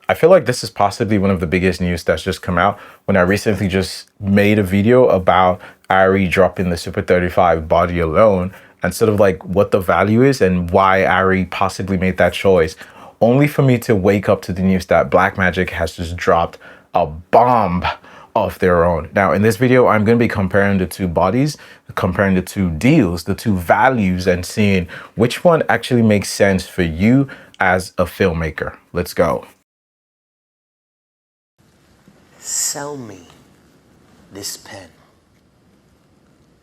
I feel like this is possibly one of the biggest news that's just come out when I recently just made a video about ARRI dropping the Super 35 body alone and sort of like what the value is and why ARRI possibly made that choice, only for me to wake up to the news that Blackmagic has just dropped a bomb of their own. Now, in this video, I'm going to be comparing the two bodies, comparing the two deals, the two values, and seeing which one actually makes sense for you as a filmmaker. Let's go. Sell me this pen.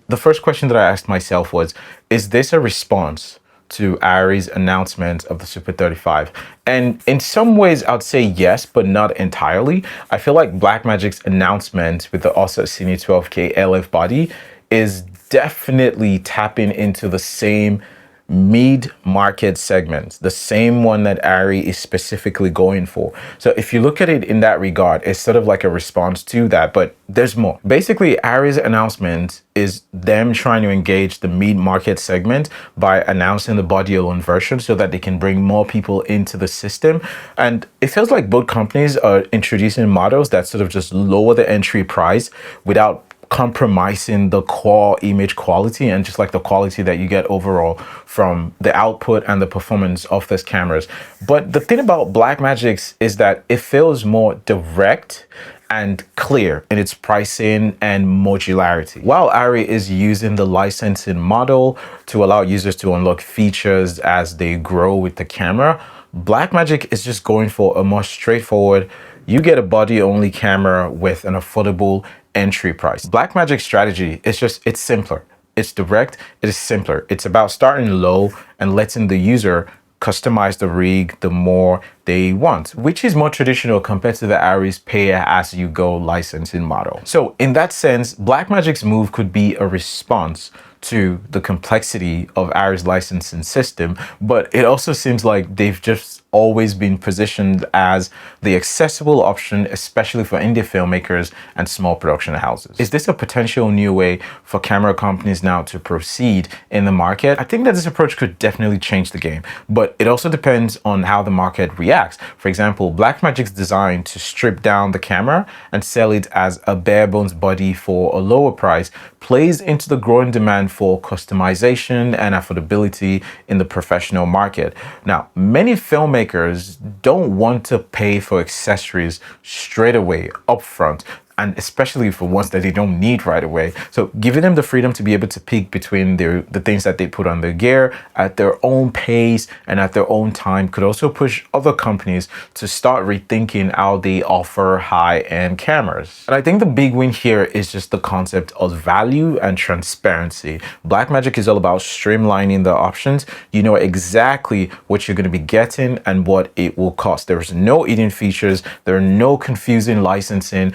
The first question that I asked myself was, is this a response to ARRI's announcement of the Super 35? And in some ways, I'd say yes, but not entirely. I feel like Blackmagic's announcement with the URSA Cine 12K LF body is definitely tapping into the same mid-market segment, the same one that ARRI is specifically going for. So if you look at it in that regard, it's sort of like a response to that, but there's more. Basically, ARRI's announcement is them trying to engage the mid-market segment by announcing the body-alone version so that they can bring more people into the system. And it feels like both companies are introducing models that sort of just lower the entry price without compromising the core image quality and just like the quality that you get overall from the output and the performance of these cameras. But the thing about Blackmagic's is that it feels more direct and clear in its pricing and modularity. While ARRI is using the licensing model to allow users to unlock features as they grow with the camera, Blackmagic is just going for a more straightforward, you get a body-only camera with an affordable entry price. Blackmagic's strategy is it's simpler. It's direct, it is simpler. It's about starting low and letting the user customize the rig the more they want, which is more traditional compared to the ARRI's pay-as-you-go licensing model. So in that sense, Blackmagic's move could be a response to the complexity of ARRI's licensing system, but it also seems like they've just always been positioned as the accessible option, especially for indie filmmakers and small production houses. Is this a potential new way for camera companies now to proceed in the market? I think that this approach could definitely change the game, but it also depends on how the market reacts. For example, Blackmagic's design to strip down the camera and sell it as a bare bones body for a lower price plays into the growing demand for customization and affordability in the professional market. Now, many filmmakers don't want to pay for accessories straight away upfront, and especially for ones that they don't need right away. So giving them the freedom to be able to pick between the things that they put on their gear at their own pace and at their own time could also push other companies to start rethinking how they offer high-end cameras. And I think the big win here is just the concept of value and transparency. Blackmagic is all about streamlining the options. You know exactly what you're going to be getting and what it will cost. There's no hidden features. There are no confusing licensing.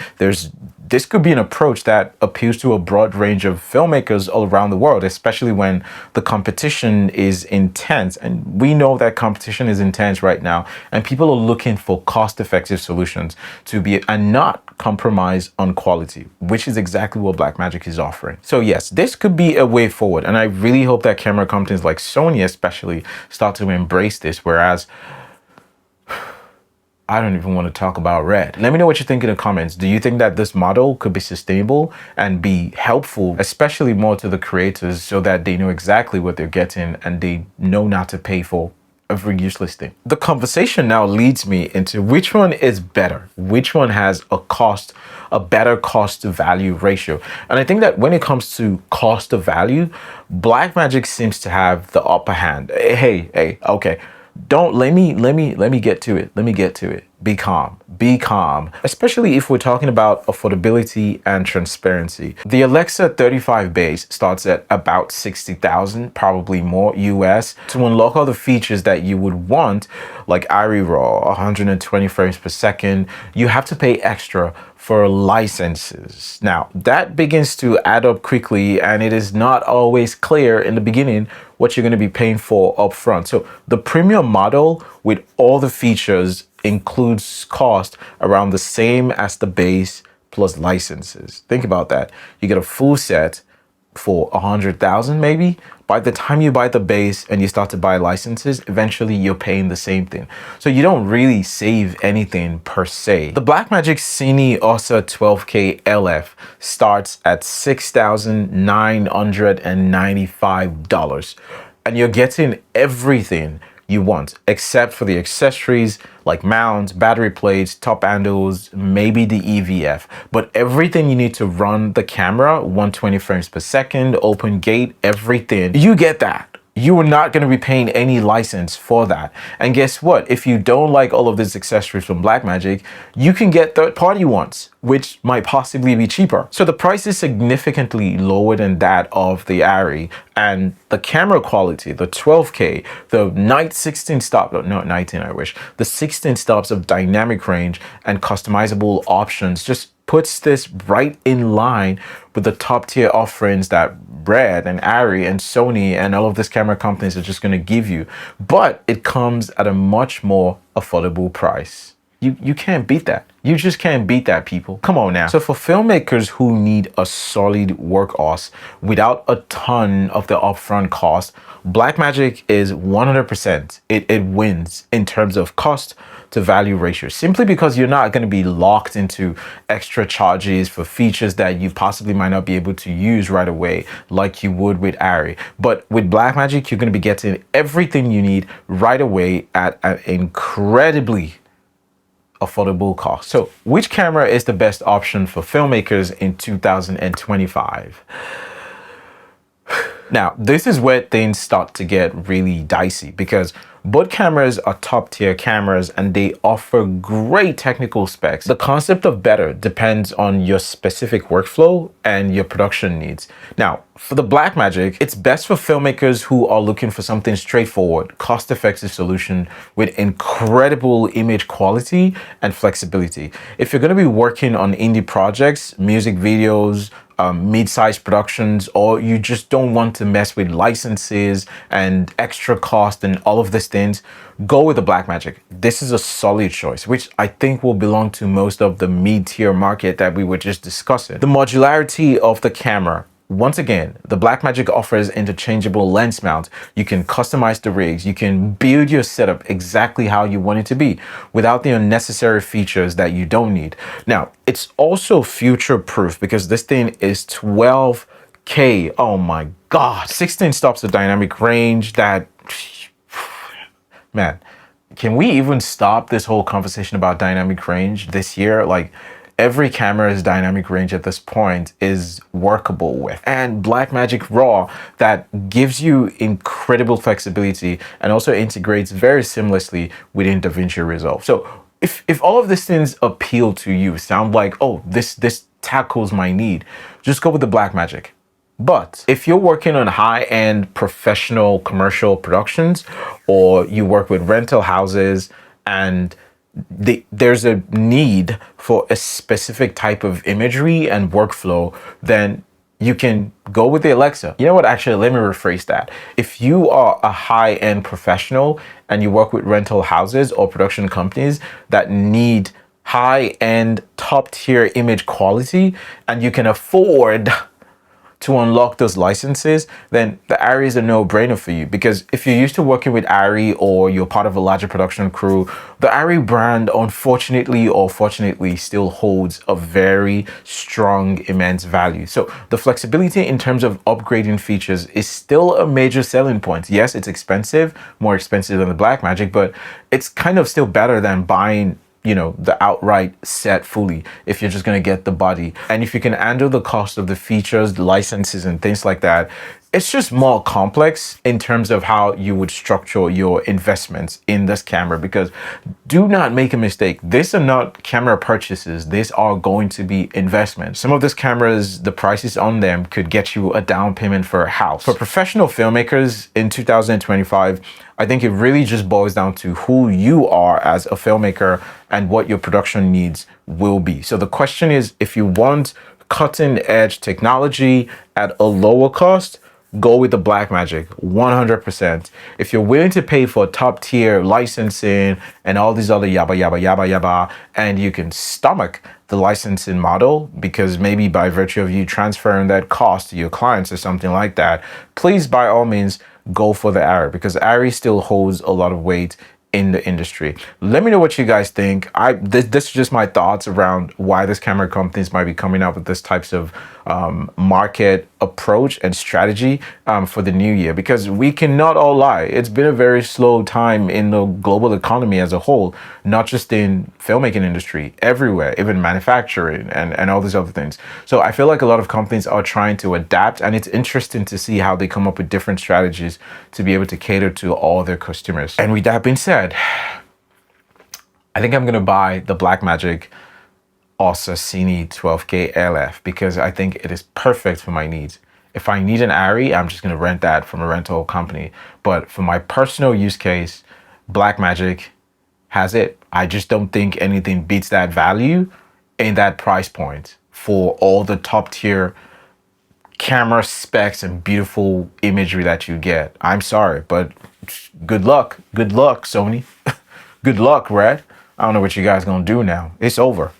This could be an approach that appeals to a broad range of filmmakers all around the world, especially when the competition is intense. And we know that competition is intense right now, and people are looking for cost-effective solutions to be and not compromise on quality, which is exactly what Blackmagic is offering. So yes, this could be a way forward, and I really hope that camera companies like Sony especially start to embrace this, whereas I don't even want to talk about Red. Let me know what you think in the comments. Do you think that this model could be sustainable and be helpful, especially more to the creators, so that they know exactly what they're getting and they know not to pay for every useless thing? The conversation now leads me into which one is better, which one has a better cost to value ratio. And I think that when it comes to cost to value, Blackmagic seems to have the upper hand. Hey, okay. Let me get to it. Let me get to it. Be calm, especially if we're talking about affordability and transparency. The Alexa 35 base starts at about 60,000, probably more US. To unlock all the features that you would want, like ARRI RAW, 120 frames per second, you have to pay extra for licenses. Now, that begins to add up quickly, and it is not always clear in the beginning what you're going to be paying for upfront. So the premium model with all the features includes cost around the same as the base plus licenses. Think about that. You get a full set for 100,000 maybe. By the time you buy the base and you start to buy licenses, eventually you're paying the same thing. So you don't really save anything per se. The Blackmagic Cine URSA 12K LF starts at $6,995, and you're getting everything you want except for the accessories like mounts, battery plates, top handles, maybe the EVF, but everything you need to run the camera, 120 frames per second, open gate, everything, you get that. You are not going to be paying any license for that. And guess what? If you don't like all of these accessories from Blackmagic, you can get third-party ones, which might possibly be cheaper. So the price is significantly lower than that of the ARRI, and the camera quality, the 12K, the night 16 stop, no, 19 I wish, the 16 stops of dynamic range and customizable options just puts this right in line with the top tier offerings that Red and ARRI and Sony and all of these camera companies are just going to give you. But it comes at a much more affordable price. You can't beat that. You just can't beat that, people. Come on now. So for filmmakers who need a solid workhorse without a ton of the upfront cost, Blackmagic is 100%. It wins in terms of cost to value ratio, simply because you're not going to be locked into extra charges for features that you possibly might not be able to use right away like you would with ARRI. But with Blackmagic, you're going to be getting everything you need right away at an incredibly affordable cost. So which camera is the best option for filmmakers in 2025? Now, this is where things start to get really dicey, because both cameras are top tier cameras and they offer great technical specs. The concept of better depends on your specific workflow and your production needs. Now, for the Blackmagic, it's best for filmmakers who are looking for something straightforward, cost-effective solution with incredible image quality and flexibility. If you're going to be working on indie projects, music videos, mid-sized productions, or you just don't want to mess with licenses and extra cost and all of these things, go with the Blackmagic. This is a solid choice, which I think will belong to most of the mid-tier market that we were just discussing. The modularity of the camera. Once again, the Blackmagic offers interchangeable lens mount. You can customize the rigs. You can build your setup exactly how you want it to be without the unnecessary features that you don't need. Now, it's also future-proof because this thing is 12K. Oh my God. 16 stops of dynamic range. That, man, can we even stop this whole conversation about dynamic range this year? Like, every camera's dynamic range at this point is workable with. And Blackmagic RAW, that gives you incredible flexibility and also integrates very seamlessly within DaVinci Resolve. So if all of these things appeal to you, sound like, oh, this tackles my need, just go with the Blackmagic. But if you're working on high-end professional commercial productions, or you work with rental houses and there's a need for a specific type of imagery and workflow, then you can go with the Alexa. You know what? Actually, let me rephrase that. If you are a high-end professional and you work with rental houses or production companies that need high-end, top-tier image quality, and you can afford to unlock those licenses, then the ARRI is a no-brainer for you. Because if you're used to working with ARRI or you're part of a larger production crew, the ARRI brand, unfortunately or fortunately, still holds a very strong, immense value. So the flexibility in terms of upgrading features is still a major selling point. Yes, it's expensive, more expensive than the Blackmagic, but it's kind of still better than buying, you know, the outright set fully if you're just going to get the body. And if you can handle the cost of the features, the licenses and things like that, it's just more complex in terms of how you would structure your investments in this camera. Because do not make a mistake, these are not camera purchases, these are going to be investments. Some of these cameras, the prices on them could get you a down payment for a house. For professional filmmakers in 2025, I think it really just boils down to who you are as a filmmaker and what your production needs will be. So the question is, if you want cutting edge technology at a lower cost, go with the Blackmagic 100%. If you're willing to pay for top tier licensing and all these other yabba yabba yabba yabba, and you can stomach the licensing model because maybe by virtue of you transferring that cost to your clients or something like that, please by all means go for the ARRI, because ARRI still holds a lot of weight in the industry. Let me know what you guys think. This is just my thoughts around why this camera companies might be coming up with this types of market approach and strategy for the new year, because we cannot all lie, it's been a very slow time in the global economy as a whole, not just in filmmaking industry, everywhere, even manufacturing and all these other things. So I feel like a lot of companies are trying to adapt, and it's interesting to see how they come up with different strategies to be able to cater to all their customers. And with that being said, I think I'm gonna buy the Blackmagic URSA Cine 12K LF because I think it is perfect for my needs. If I need an ARRI, I'm just gonna rent that from a rental company. But for my personal use case, Blackmagic has it. I just don't think anything beats that value in that price point for all the top tier camera specs and beautiful imagery that you get. I'm sorry, but good luck. Good luck, Sony. Good luck, Red. I don't know what you guys gonna do now. It's over.